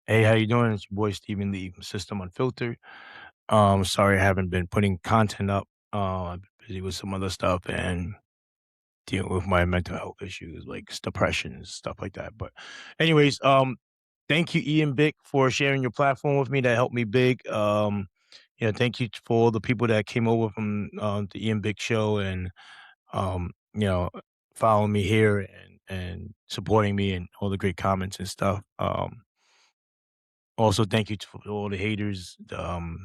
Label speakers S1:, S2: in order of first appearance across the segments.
S1: Hey, how you doing? It's your boy Stephen Lee from System Unfiltered. Sorry I haven't been putting content up. I've been busy with some other stuff and dealing with my mental health issues like depression and stuff like that. But anyways, thank you, Ian Bick, for sharing your platform with me. That helped me big. Thank you for all the people that came over from the Ian Bick show and um, you know, following me here and supporting me and all the great comments and stuff. Also, thank you to all the haters, the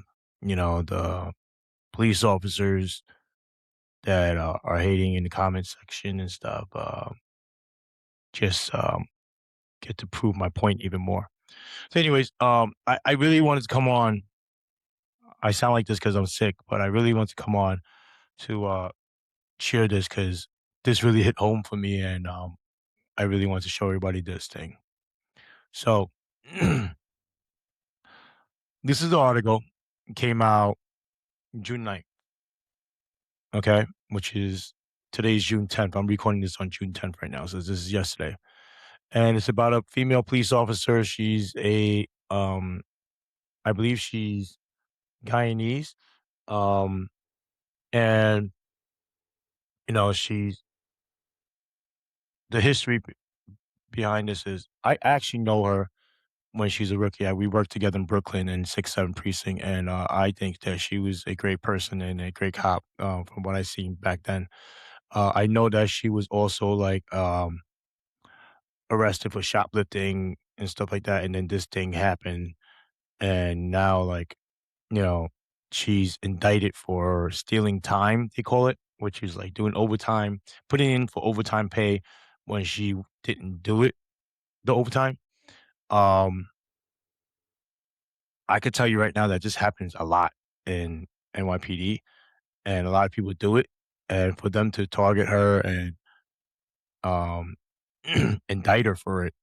S1: police officers that are hating in the comment section and stuff. Just get to prove my point even more. So, anyways, I really wanted to come on. I sound like this because I'm sick, but I really want to come on to share this because this really hit home for me, and I really want to show everybody this thing. So, this is the article. It came out June 9th. Okay, which is today's June 10th. I'm recording this on June 10th right now, so this is yesterday. And it's about a female police officer. She's I believe she's Guyanese. Um, and she's the history behind this is I actually know her when she's a rookie. We worked together in Brooklyn in 6-7 precinct, and I think that she was a great person and a great cop from what I seen back then. I know that she was also arrested for shoplifting and stuff like that, and then this thing happened, and now, you know, she's indicted for stealing time, they call it, which is, like, doing overtime, putting in for overtime pay when she didn't do it, the overtime. Um, I could tell you right now that this happens a lot in NYPD, and a lot of people do it, and for them to target her and, um, indict her for it,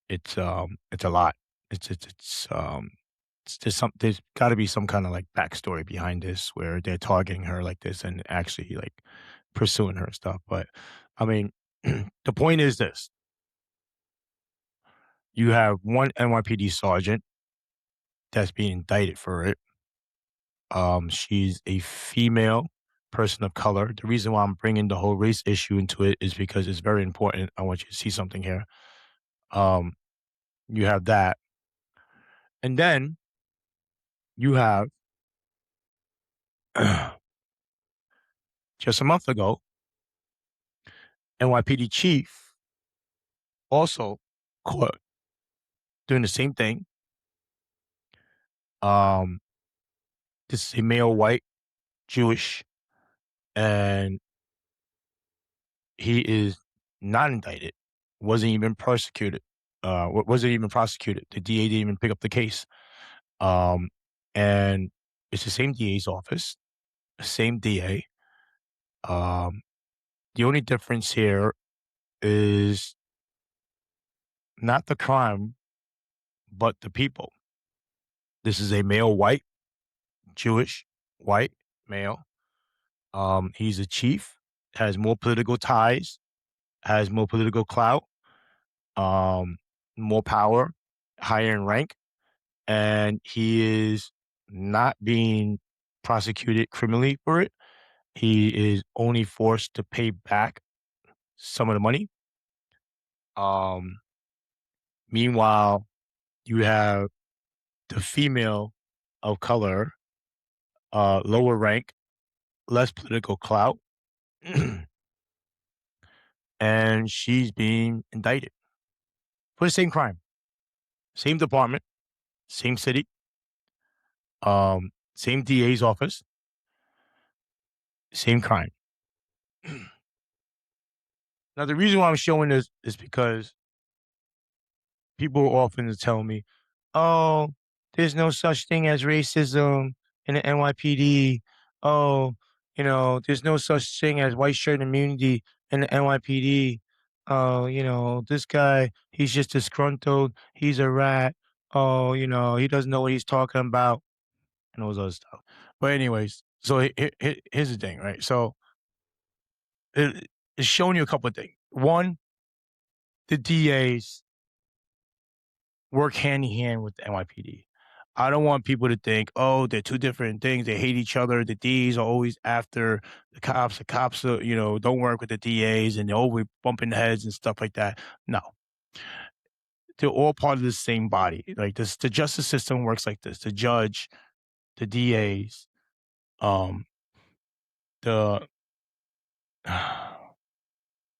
S1: it's a lot. There's gotta be some kinda, like, backstory behind this where they're targeting her like this and actually, like, pursuing her and stuff, but, I mean, the point is this: you have one NYPD sergeant that's being indicted for it. She's a female person of color. The reason why I'm bringing the whole race issue into it is because it's very important. I want you to see something here. Um, you have that, and then you have just a month ago, NYPD chief also caught doing the same thing. Um, this is a male, white, Jewish, and he is not indicted. Wasn't even prosecuted. Wasn't even prosecuted. The DA didn't even pick up the case. Um, and it's the same DA's office, same DA. Um, the only difference here is not the crime, but the people. This is a male, white, Jewish, white male. He's a chief, has more political ties, has more political clout, um, more power, higher in rank, and he is not being prosecuted criminally for it. He is only forced to pay back some of the money. Um, Meanwhile, you have the female of color, lower rank, less political clout, and she's being indicted for the same crime, same department, same city, same DA's office, same crime. Now, the reason why I'm showing this is because people often tell me, "Oh, there's no such thing as racism in the NYPD. Oh, there's no such thing as white shirt immunity in the NYPD. Oh, this guy, he's just disgruntled. He's a rat. Oh, he doesn't know what he's talking about," and all this other stuff. But anyways, so here's the thing, right? So it's showing you a couple of things. One, the DAs work hand in hand with the NYPD. I don't want people to think, oh, they're two different things. They hate each other. The DAs are always after the cops. The cops, are, don't work with the DAs, and they're always bumping heads and stuff like that. No, they're all part of the same body. Like this, the justice system works like this: the judge, the DAs, the the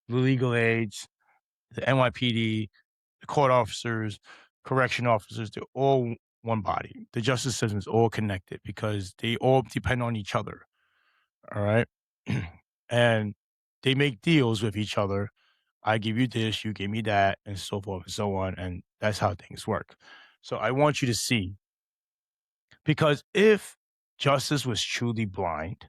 S1: legal aides, the NYPD, the court officers, correction officers. They're all one body. The justice system is all connected because they all depend on each other. All right. And they make deals with each other. I give you this, you give me that, and so forth and so on. And that's how things work. So I want you to see, because if justice was truly blind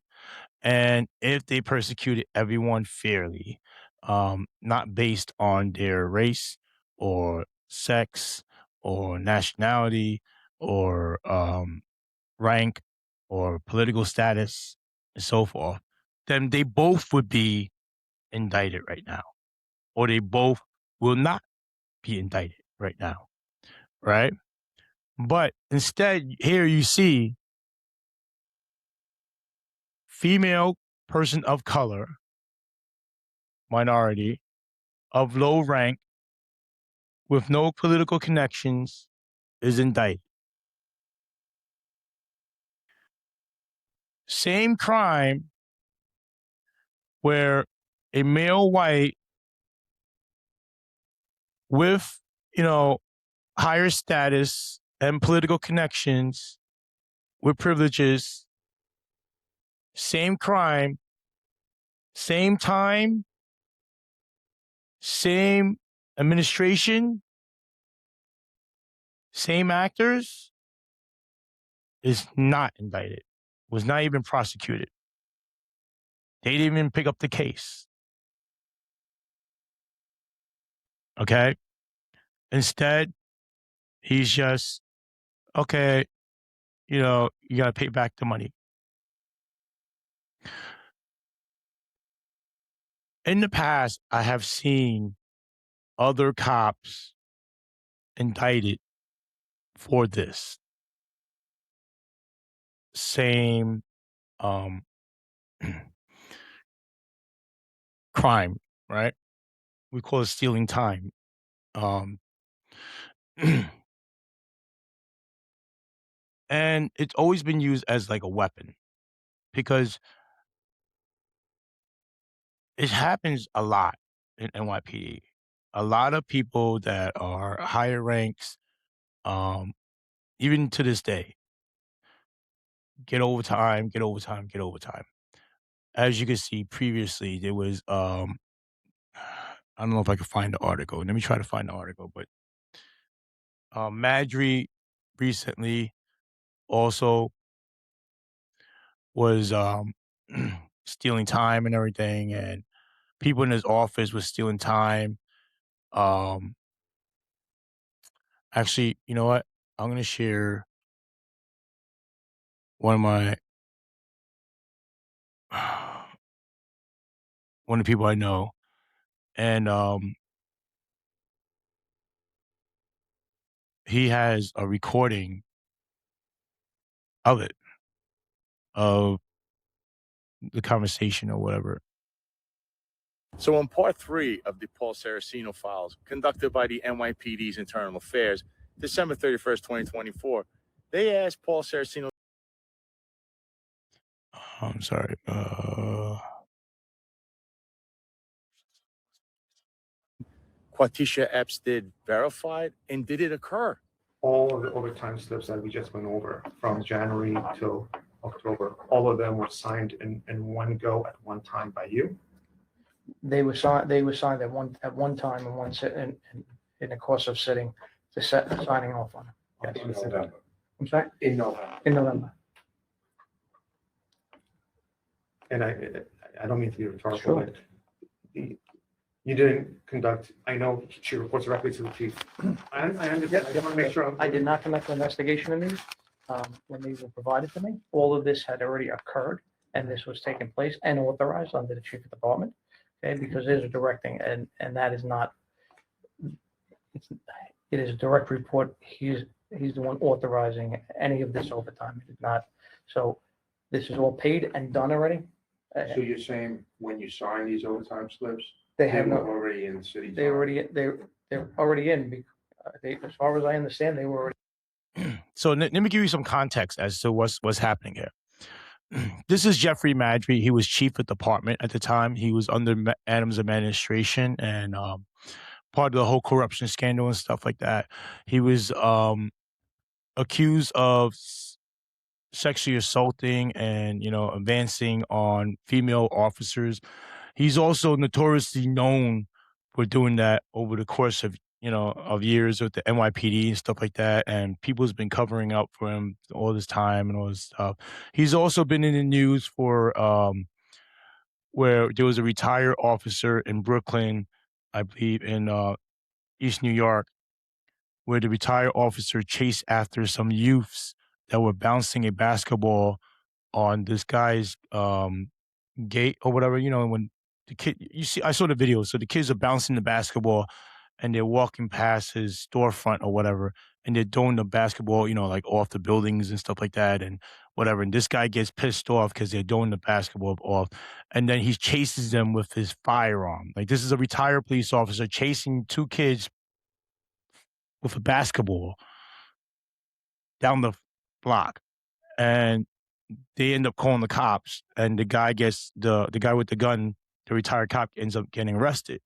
S1: and if they persecuted everyone fairly, not based on their race or sex or nationality or rank or political status and so forth, then they both would be indicted right now, or they both will not be indicted right now, right? But instead, here you see female person of color, minority, of low rank, with no political connections, is indicted. Same crime where a male white with, higher status and political connections with privileges, same crime, same time, same administration, same actors, is not indicted, was not even prosecuted. They didn't even pick up the case. Okay? Instead, he's just, okay, you got to pay back the money. In the past, I have seen other cops indicted for this same crime, right? We call it stealing time. And it's always been used as like a weapon because it happens a lot in NYPD. A lot of people that are higher ranks, even to this day, get overtime, get overtime, get overtime. As you can see previously, there was I don't know if I can find the article. Let me try to find the article, but Madry recently also was stealing time and everything, and people in his office was stealing time. Um, Actually, you know what? I'm gonna share one of my one of the people I know, and he has a recording of it, of the conversation or whatever.
S2: So in part 3 of the Paul Saraceno files conducted by the NYPD's Internal Affairs, December 31st, 2024, they asked Paul Saraceno.
S1: I'm sorry.
S2: Quatisha Epps did verified, and did it occur?
S3: All of the overtime slips that we just went over from January till October, all of them were signed in one go at one time by you.
S4: They were signed at one time in one sit in the course of sitting to signing off on it.
S3: In November.
S4: I'm sorry?
S3: In November.
S4: In November.
S3: And I don't mean to be rhetorical,
S4: Sure.
S3: but you didn't conduct, I know she reports directly to the chief. I understand. I want to make sure.
S4: I did not conduct an investigation in these when these were provided to me. All of this had already occurred, and this was taking place and authorized under the chief of department. Okay, because there's a directing, and that is not. It is a direct report. He's the one authorizing any of this overtime. It is not. So this is all paid and done already.
S3: So you're saying when you sign these overtime slips,
S4: They
S3: they
S4: have
S3: were
S4: no,
S3: already in city
S4: they
S3: time?
S4: already, they're already in. They, as far as I understand, they were already.
S1: So let me give you some context as to what's happening here. This is Jeffrey Madry. He was chief of department at the time. He was under Adams' administration and part of the whole corruption scandal and stuff like that. He was accused of sexually assaulting and advancing on female officers. He's also notoriously known for doing that over the course of years with the NYPD and stuff like that. And people's been covering up for him all this time and all this stuff. He's also been in the news for where there was a retired officer in Brooklyn, I believe in East New York, where the retired officer chased after some youths that were bouncing a basketball on this guy's gate or whatever. When the kid, I saw the video. So the kids are bouncing the basketball and they're walking past his storefront or whatever, and they're throwing the basketball, like off the buildings and stuff like that and whatever. And this guy gets pissed off because they're throwing the basketball off. And then he chases them with his firearm. Like, this is a retired police officer chasing two kids with a basketball down the block. And they end up calling the cops, and the guy the guy with the gun, the retired cop, ends up getting arrested.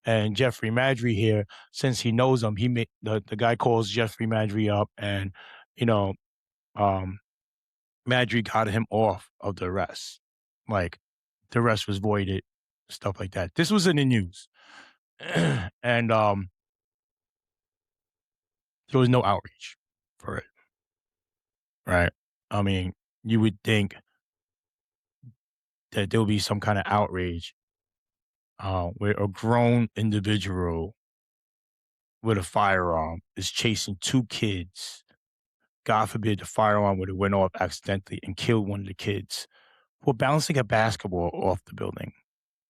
S1: And Jeffrey Madry here, since he knows him, the guy calls Jeffrey Madry up, and you know, um, Madry got him off of the arrest. Like, the arrest was voided, stuff like that. This was in the news, and there was no outreach for it, right? I mean, you would think that there would be some kind of outrage where a grown individual with a firearm is chasing two kids. God forbid the firearm would have went off accidentally and killed one of the kids for bouncing a basketball off the building.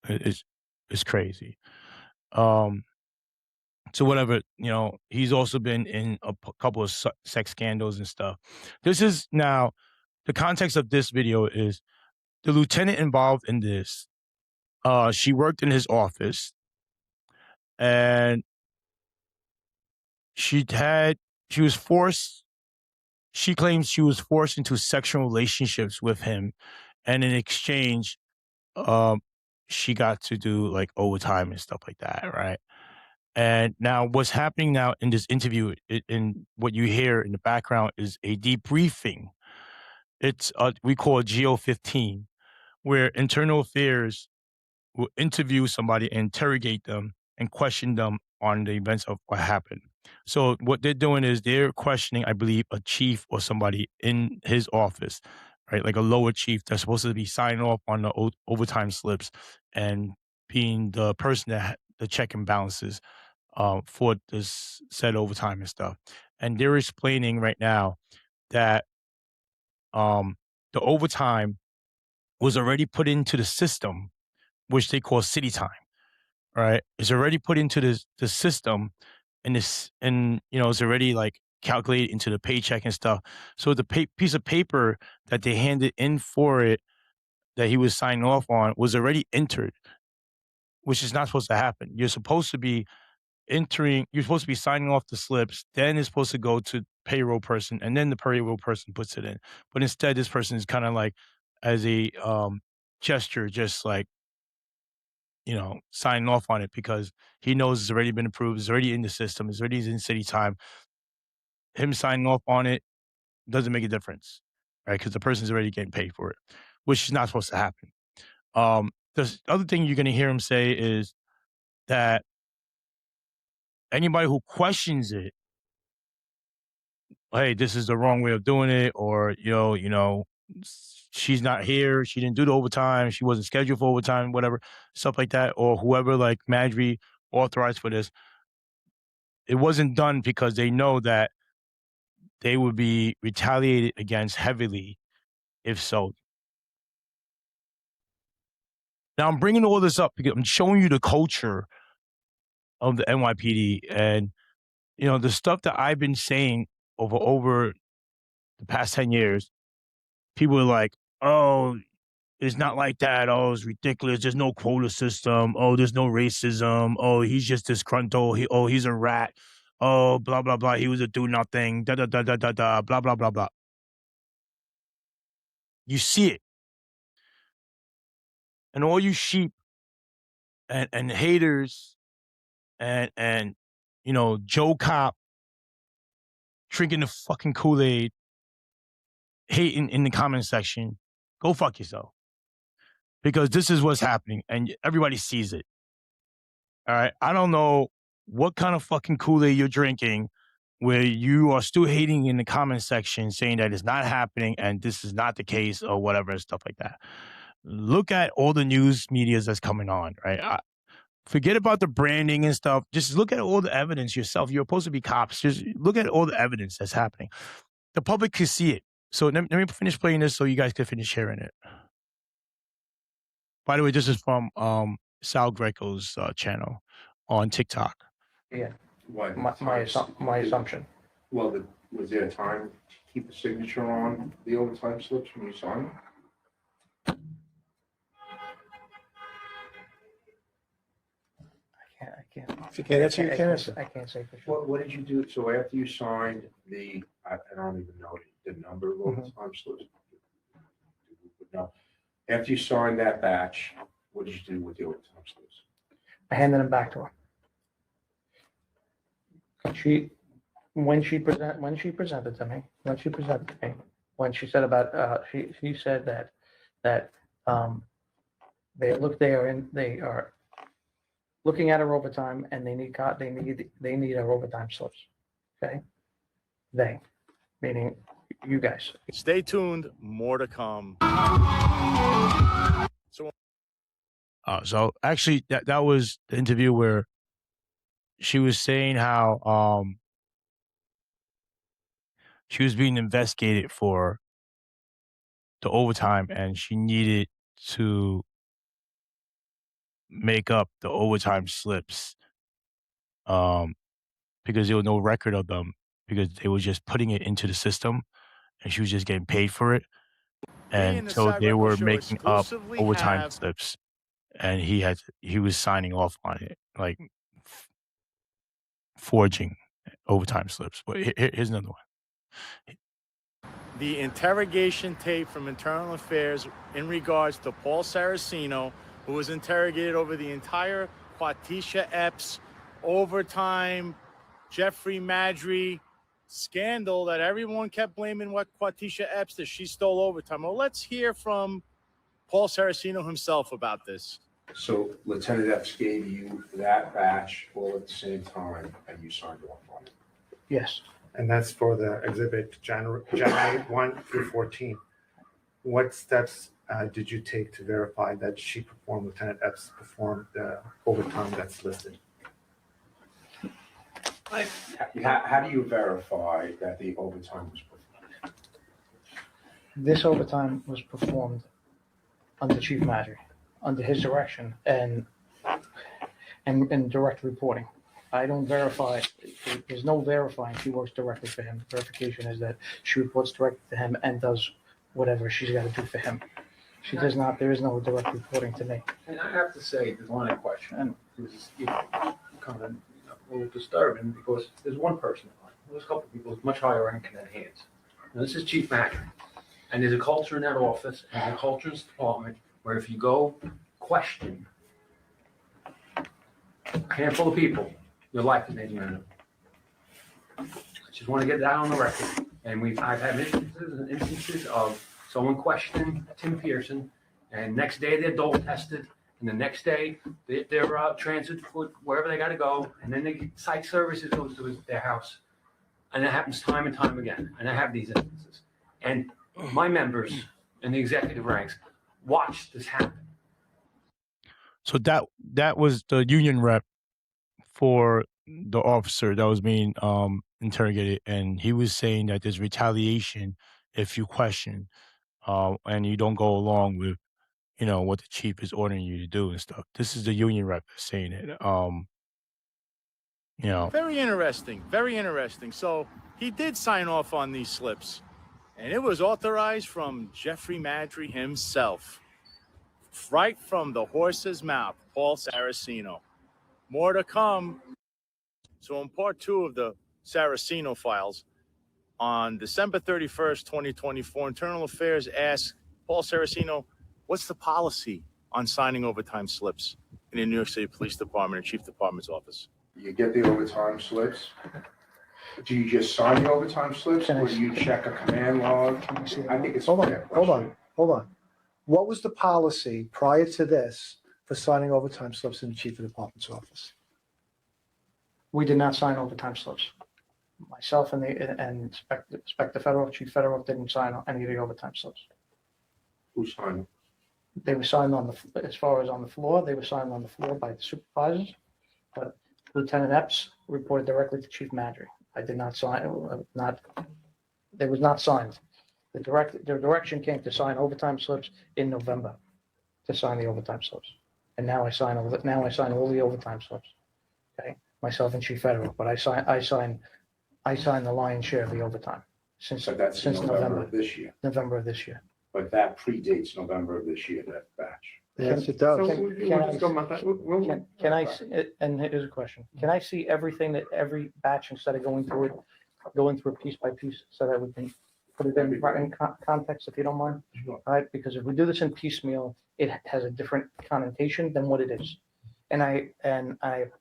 S1: It's crazy. So whatever, he's also been in a couple of sex scandals and stuff. This is now, the context of this video is the lieutenant involved in this. She worked in his office, and she was forced. She claims she was forced into sexual relationships with him, and in exchange, she got to do like overtime and stuff like that, right? And now, what's happening now in this interview, in what you hear in the background, is a debriefing. It's we call it GO15, where internal affairs will interview somebody and interrogate them and question them on the events of what happened. So what they're doing is they're questioning, I believe, a chief or somebody in his office, right? Like a lower chief that's supposed to be signing off on the overtime slips and being the person that the check and balances for this said overtime and stuff. And they're explaining right now that the overtime was already put into the system, which they call city time. Right, it's already put into the system, and it's already like calculated into the paycheck and stuff. So the piece of paper that they handed in for it, that he was signing off on, was already entered, which is not supposed to happen. You're supposed to be signing off the slips, then it's supposed to go to payroll person, and then the payroll person puts it in. But instead, this person is kind of like, as a gesture, just like, signing off on it because he knows it's already been approved, it's already in the system, it's already in city time. Him signing off on it doesn't make a difference, right? Because the person's already getting paid for it, which is not supposed to happen. The other thing you're going to hear him say is that anybody who questions it, hey, this is the wrong way of doing it, or she's not here, she didn't do the overtime, she wasn't scheduled for overtime, whatever, stuff like that, or whoever like Madry authorized for this. It wasn't done because they know that they would be retaliated against heavily if so. Now, I'm bringing all this up because I'm showing you the culture of the NYPD, and the stuff that I've been saying over the past 10 years, people are like, oh, it's not like that. Oh, it's ridiculous. There's no quota system. Oh, there's no racism. Oh, he's just disgruntled. He's a rat. Oh, blah, blah, blah. He was a do nothing. Da, da, da, da, da, da, blah, blah, blah, blah. You see it. And all you sheep and haters and Joe Cop drinking the fucking Kool-Aid, hating in the comment section, go fuck yourself. Because this is what's happening and everybody sees it. All right. I don't know what kind of fucking Kool-Aid you're drinking where you are still hating in the comment section saying that it's not happening and this is not the case or whatever and stuff like that. Look at all the news medias that's coming on, right? Forget about the branding and stuff. Just look at all the evidence yourself. You're supposed to be cops. Just look at all the evidence that's happening. The public can see it. So let me finish playing this so you guys can finish hearing it. By the way, this is from Sal Greco's channel on TikTok.
S4: Yeah,
S3: What?
S4: my assumption.
S3: Well, was there a time to keep a signature on the overtime slips when you signed them?
S4: I can't.
S2: If you can't answer, you can't answer.
S4: I can't say for sure.
S3: What did you do? So after you signed I don't even know the number of overtime slips. No. After you signed that batch, what did you do with the overtime slips?
S4: I handed them back to her. When she presented to me, when she said about, she said that they are looking at her overtime and they need her overtime slips. Okay. They, meaning you guys.
S2: Stay tuned. More to come.
S1: So actually, that was the interview where she was saying how she was being investigated for the overtime and she needed to make up the overtime slips because there was no record of them because they were just putting it into the system and she was just getting paid for it. And so they were making up overtime slips and he was signing off on it, like forging overtime slips. But here's another one.
S2: The interrogation tape from Internal Affairs in regards to Paul Saraceno, who was interrogated over the entire Quatisha Epps overtime Jeffrey Madry scandal that everyone kept blaming what Quatisha Epps that she stole overtime. Well, let's hear from Paul Saraceno himself about this.
S3: So Lieutenant Epps gave you that batch all at the same time and you signed off on it?
S4: Yes.
S5: And that's for the exhibit January 1 through 14. What steps did you take to verify that Lieutenant Epps performed the overtime that's listed?
S3: How do you verify that the overtime was performed?
S4: This overtime was performed under Chief Madry, under his direction and direct reporting. I don't verify. There's no verifying. She works directly for him. The verification is that she reports directly to him and does whatever she's got to do for him. She does not. There is no direct reporting to me.
S6: And I have to say, there's one question, and this is kind of a little disturbing because there's one person, there's a couple of people with much higher ranking than he is. Now, this is Chief Madry, and there's a culture in that office and a culture in this department where if you go question a handful of people, your life is in your. I just want to get that on the record. And I've had instances of someone questioning Tim Pearson, and next day they're dole tested, and the next day they're transferred to wherever they got to go, and then they get site services goes to their house, and that happens time and time again. And I have these instances, and my members in the executive ranks watch this happen.
S1: So that was the union rep for the officer that was being interrogated, and he was saying that there's retaliation if you question and you don't go along with what the chief is ordering you to do and stuff. This is the union rep saying it. you know,
S2: Very interesting. Very interesting. So he did sign off on these slips, and it was authorized from Jeffrey Madry himself, right from the horse's mouth, Paul Saraceno. More to come. So in part 2 of the Saraceno files, on December 31st, 2024, Internal Affairs asked Paul Saraceno, what's the policy on signing overtime slips in the New York City Police Department and Chief Department's office?
S3: You get the overtime slips. Do you just sign the overtime slips, or do you check a command log? I think it's a
S7: Hold
S3: fair
S7: on.
S3: question.
S7: What was the policy prior to this for signing overtime slips in the chief of department's office?
S4: We did not sign overtime slips. Myself and Inspector Federal, Chief Federal didn't sign any of the overtime slips.
S3: Who signed them?
S4: They were signed as far as on the floor, they were signed on the floor by the supervisors. But Lieutenant Epps reported directly to Chief Madry. I did not sign, they was not signed. The direction came to sign overtime slips in November, to sign the overtime slips. And now I sign all the overtime slips. Okay, myself and Chief Federal, but I sign the lion's share of the overtime since
S3: So that's in November
S4: November
S3: of this year.
S4: November of this year.
S3: But that predates November of this year, that batch.
S7: Yes, it
S5: So
S7: does.
S5: we'll just go about that.
S4: Can I, and here's a question, can I see everything every batch instead of going through it piece by piece so that we can put it in context, if you don't mind?
S3: Sure.
S4: All right, because if we do this in piecemeal, it has a different connotation than what it is. And I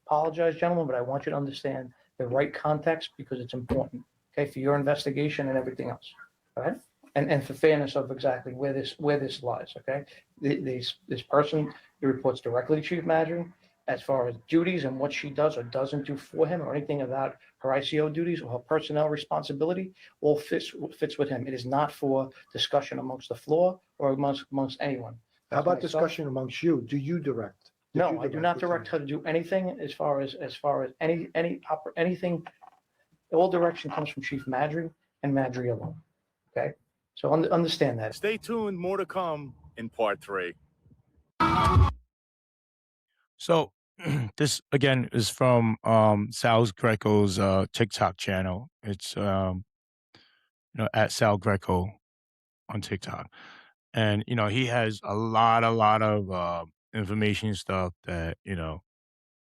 S4: apologize, gentlemen, but I want you to understand the right context because it's important, okay, for your investigation and everything else, all right? And for fairness of exactly where this lies, okay? This person, he reports directly to Chief Madry as far as duties and what she does or doesn't do for him or anything about her ICO duties or her personnel responsibility, all fits with him. It is not for discussion amongst the floor or amongst anyone.
S7: How about
S4: Myself-
S7: discussion amongst you? Do you direct?
S4: No, I do not direct her to do anything as far as anything. All direction comes from Chief Madry and Madry alone, okay? So understand that.
S2: Stay tuned. More to come in part 3.
S1: So this again is from Sal Greco's TikTok channel. It's at Sal Greco on TikTok. And he has a lot of information and stuff that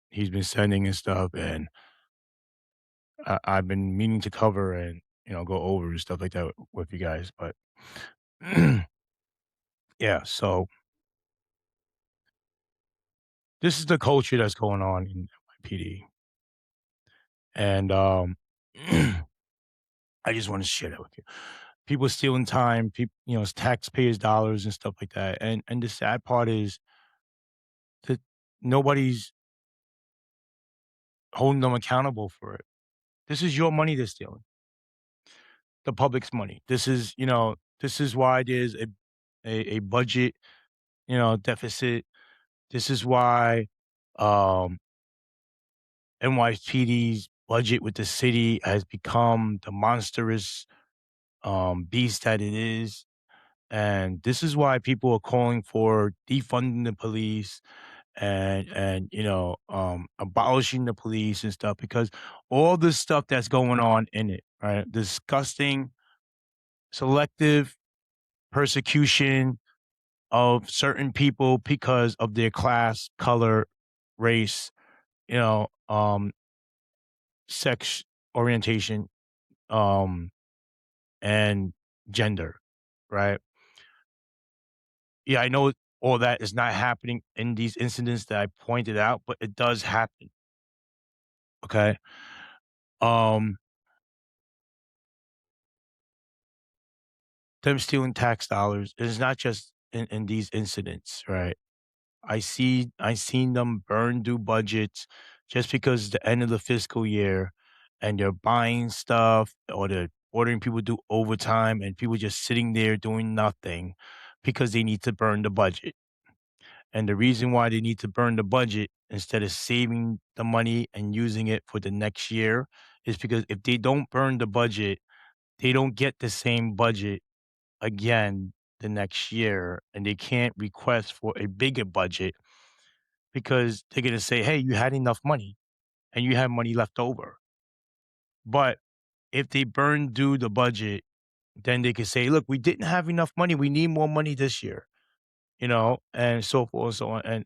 S1: he's been sending and stuff, and I've been meaning to cover and go over and stuff like that with you guys. But yeah, so this is the culture that's going on in NYPD. And I just want to share that with you. People stealing time, people, it's taxpayers' dollars and stuff like that. And the sad part is that nobody's holding them accountable for it. This is your money they're stealing. The public's money. This is why there's a budget, deficit. This is why NYPD's budget with the city has become the monstrous beast that it is. And this is why people are calling for defunding the police and abolishing the police and stuff, because all this stuff that's going on in it, right? Disgusting, selective persecution of certain people because of their class, color, race, sex orientation, and gender, right? Yeah, I know all that is not happening in these incidents that I pointed out, but it does happen. Okay. Them stealing tax dollars is not just in these incidents, right? I seen them burn through budgets just because it's the end of the fiscal year and they're buying stuff or they're ordering people to do overtime and people just sitting there doing nothing because they need to burn the budget. And the reason why they need to burn the budget instead of saving the money and using it for the next year is because if they don't burn the budget, they don't get the same budget again the next year, and they can't request for a bigger budget because they're going to say, hey, you had enough money. and you have money left over. But if they burn through the budget, then they could say, look, we didn't have enough money. We need more money this year, and so forth and so on. And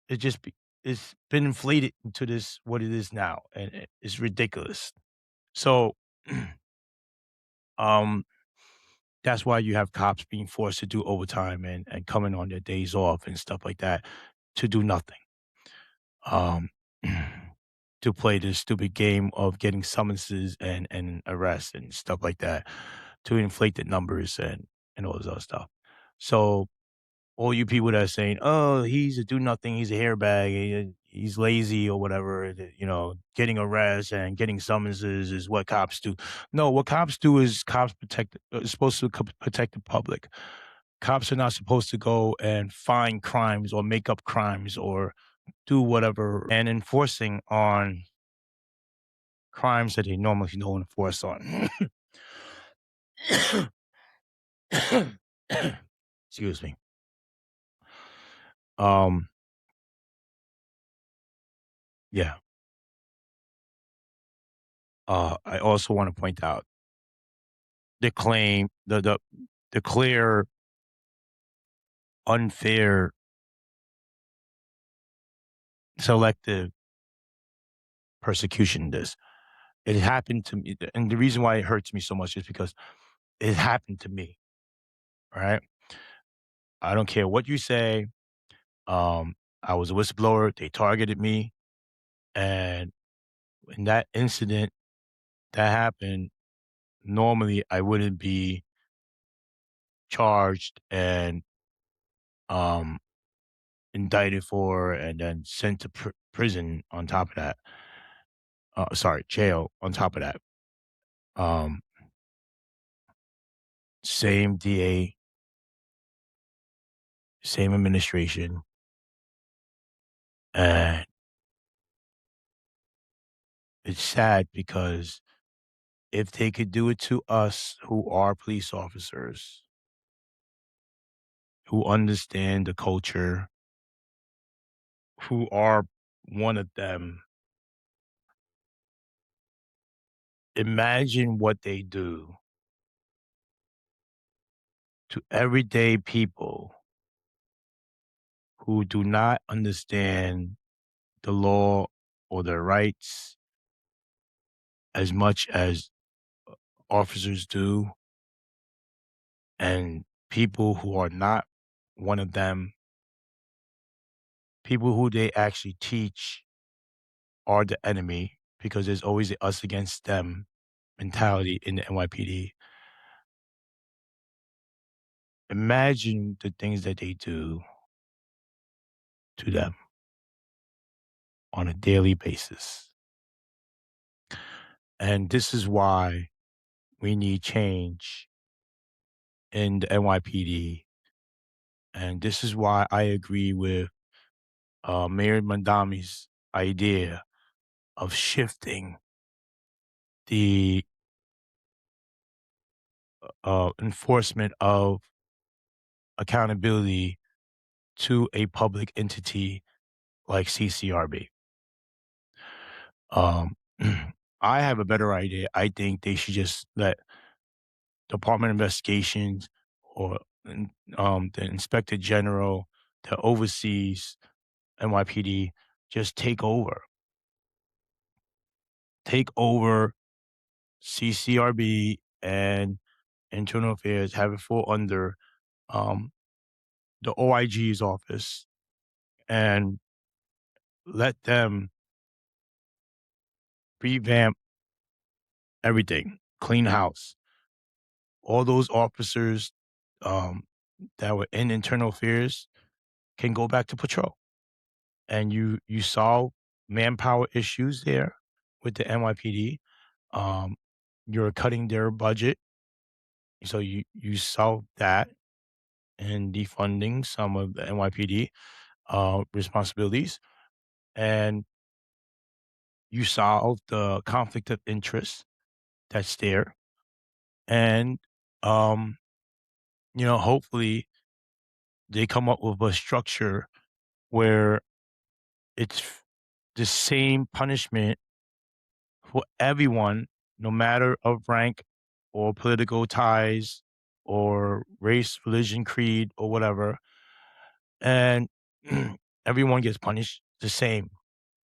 S1: it just it's been inflated into this what it is now, and it's ridiculous. So, um, that's why you have cops being forced to do overtime and coming on their days off and stuff like that to do nothing. Um, to play this stupid game of getting summonses and arrests and stuff like that to inflate the numbers and all this other stuff. So all you people that are saying, "Oh, he's a do nothing, he's a hairbag, he's lazy or whatever," getting arrests and getting summonses is what cops do. No, what cops do is cops supposed to protect the public. Cops are not supposed to go and find crimes or make up crimes or do whatever and enforcing on crimes that they normally don't enforce on. Excuse me. Um, yeah. I also want to point out the claim, the clear, unfair, selective persecution. It happened to me, and the reason why it hurts me so much is because it happened to me. All right, I don't care what you say. Um, I was a whistleblower. They targeted me, and in that incident that happened, normally I wouldn't be charged and um indicted for and then sent to prison on top of that. Sorry, jail on top of that. Um, same DA, same administration, and it's sad because if they could do it to us who are police officers, who understand the culture, who are one of them, imagine what they do to everyday people who do not understand the law or their rights as much as officers do, and people who are not one of them, people who they actually teach are the enemy because there's always a us against them mentality in the NYPD. Imagine the things that they do to them on a daily basis. And this is why we need change in the NYPD. And this is why I agree with Mayor Mandami's idea of shifting the enforcement of accountability to a public entity like CCRB. I have a better idea. I think they should just let Department of Investigations or the Inspector General that oversees NYPD just take over. Take over CCRB and Internal Affairs, have it fall under the OIG's office and let them revamp everything, clean house. All those officers that were in internal affairs can go back to patrol. And you solve manpower issues there with the NYPD. You're cutting their budget. So you solve that and defunding some of the NYPD responsibilities. And you solve the conflict of interest that's there. And hopefully they come up with a structure where it's the same punishment for everyone, no matter of rank or political ties or race, religion, creed, or whatever. And everyone gets punished the same.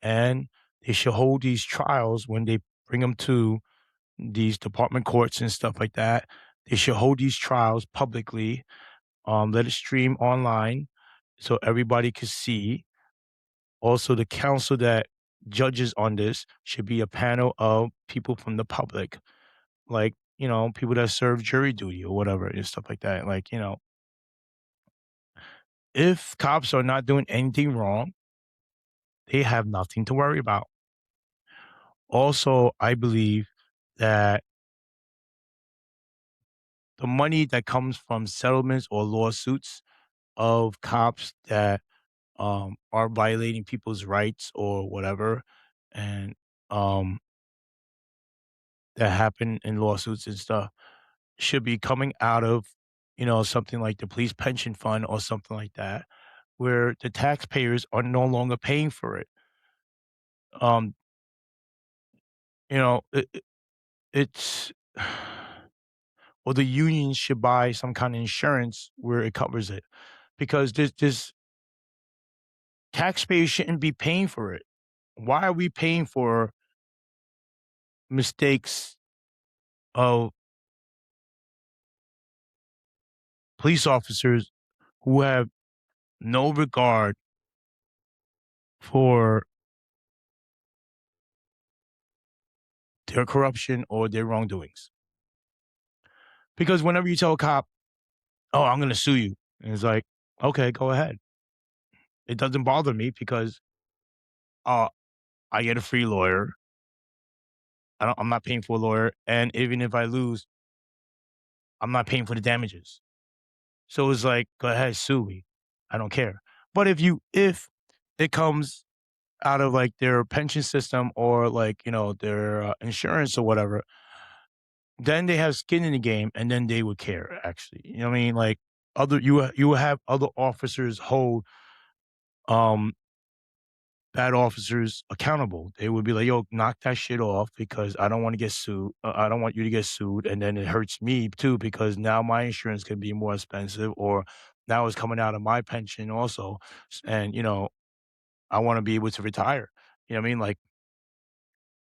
S1: And they should hold these trials when they bring them to these department courts and stuff like that. They should hold these trials publicly, let it stream online so everybody can see. Also, the council that judges on this should be a panel of people from the public, like, people that serve jury duty or whatever and stuff like that. Like, if cops are not doing anything wrong, they have nothing to worry about. Also, I believe that the money that comes from settlements or lawsuits of cops that are violating people's rights or whatever, and um, that happen in lawsuits and stuff should be coming out of, something like the police pension fund or something like that, where the taxpayers are no longer paying for it. Um, it's or the union should buy some kind of insurance where it covers it, because this taxpayers shouldn't be paying for it. Why are we paying for mistakes of police officers who have no regard for their corruption or their wrongdoings? Because whenever you tell a cop, "Oh, I'm going to sue you," and it's like, "Okay, go ahead." It doesn't bother me because uh, I get a free lawyer. I'm not paying for a lawyer, and even if I lose, I'm not paying for the damages. So it's like, go ahead, sue me. I don't care. But if it comes out of like their pension system or like, their insurance or whatever, then they have skin in the game, and then they would care. Actually, you know what I mean? Like, you will have other officers hold um bad officers accountable. They would be like, "Yo, knock that shit off because I don't want to get sued. I don't want you to get sued, and then it hurts me too because now my insurance can be more expensive, or now it's coming out of my pension also, and I want to be able to retire." You know what I mean? Like,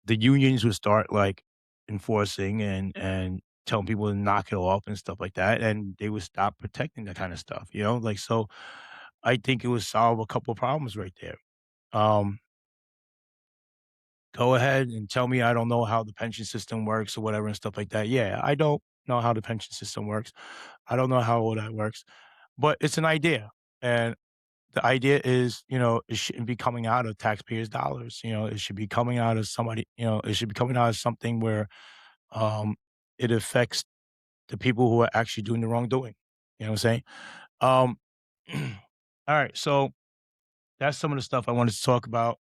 S1: the unions would start like enforcing and telling people to knock it off and stuff like that, and they would stop protecting that kind of stuff. Like, so I think it would solve a couple of problems right there. Um, Go ahead and tell me I don't know how the pension system works or whatever and stuff like that. Yeah, I don't know how the pension system works. I don't know how all that works, but it's an idea. And the idea is, it shouldn't be coming out of taxpayers' dollars. It should be coming out of it should be coming out of something where um, it affects the people who are actually doing the wrongdoing. You know what I'm saying? Um, all right. So that's some of the stuff I wanted to talk about.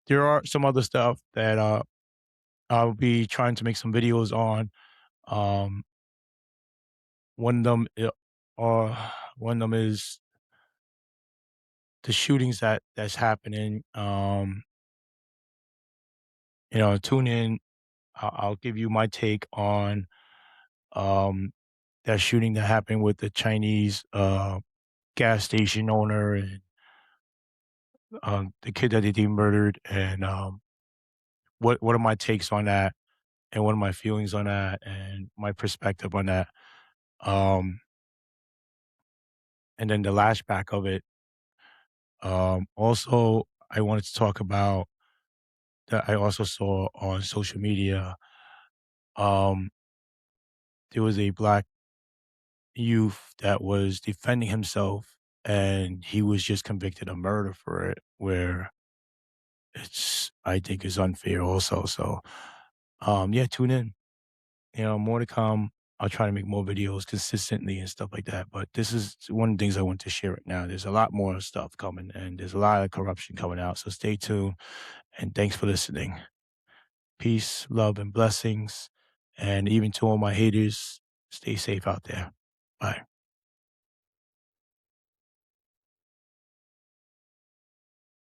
S1: There are some other stuff that I'll be trying to make some videos on. Um, one of them, uh, one of them is the shootings that's happening. Tune in. I'll give you my take on um, that shooting that happened with the Chinese gas station owner and the kid that they murdered, and what are my takes on that, and what are my feelings on that, and my perspective on that. Um, and then the lashback of it. Also, I wanted to talk about that I also saw on social media. Um, there was a black youth that was defending himself, and he was just convicted of murder for it, where I think is unfair also. So, yeah, tune in. More to come. I'll try to make more videos consistently and stuff like that. But this is one of the things I want to share right now. There's a lot more stuff coming, and there's a lot of corruption coming out. So stay tuned, and thanks for listening. Peace, love, and blessings. And even to all my haters, stay safe out there. Bye.